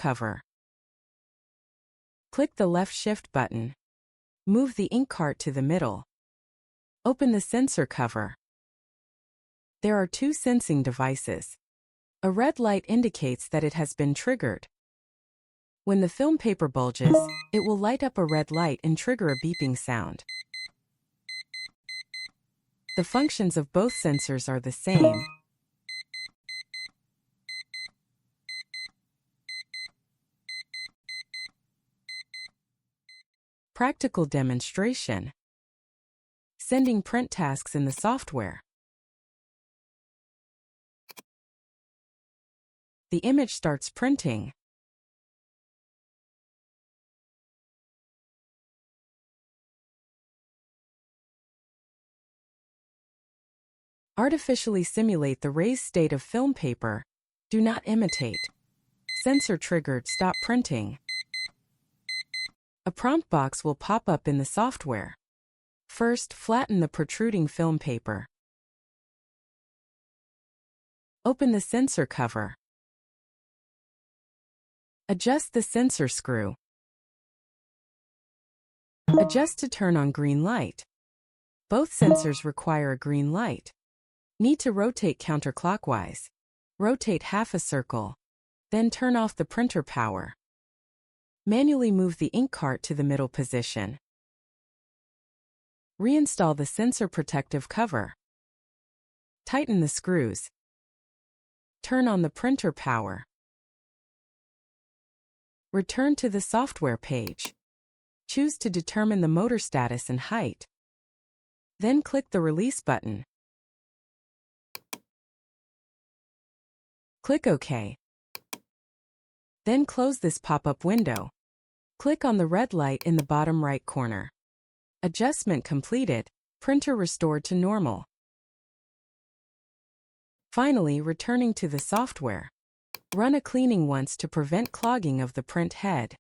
cover. Click the left Shift button. Move the ink cart to the middle. Open the sensor cover. There are two sensing devices. A red light indicates that it has been triggered. When the film paper bulges, it will light up a red light and trigger a beeping sound. The functions of both sensors are the same. Practical demonstration. Sending print tasks in the software. The image starts printing. Artificially simulate the raised state of film paper. Do not imitate. Sensor triggered, stop printing. A prompt box will pop up in the software. First, flatten the protruding film paper. Open the sensor cover. Adjust the sensor screw. Adjust to turn on green light. Both sensors require a green light. Need to rotate counterclockwise. Rotate half a circle. Then turn off the printer power. Manually move the ink cart to the middle position. Reinstall the sensor protective cover. Tighten the screws. Turn on the printer power. Return to the software page. Choose to determine the motor status and height. Then click the release button. Click OK. Then close this pop-up window. Click on the red light in the bottom right corner. Adjustment completed. Printer restored to normal. Finally, returning to the software. Run a cleaning once to prevent clogging of the print head.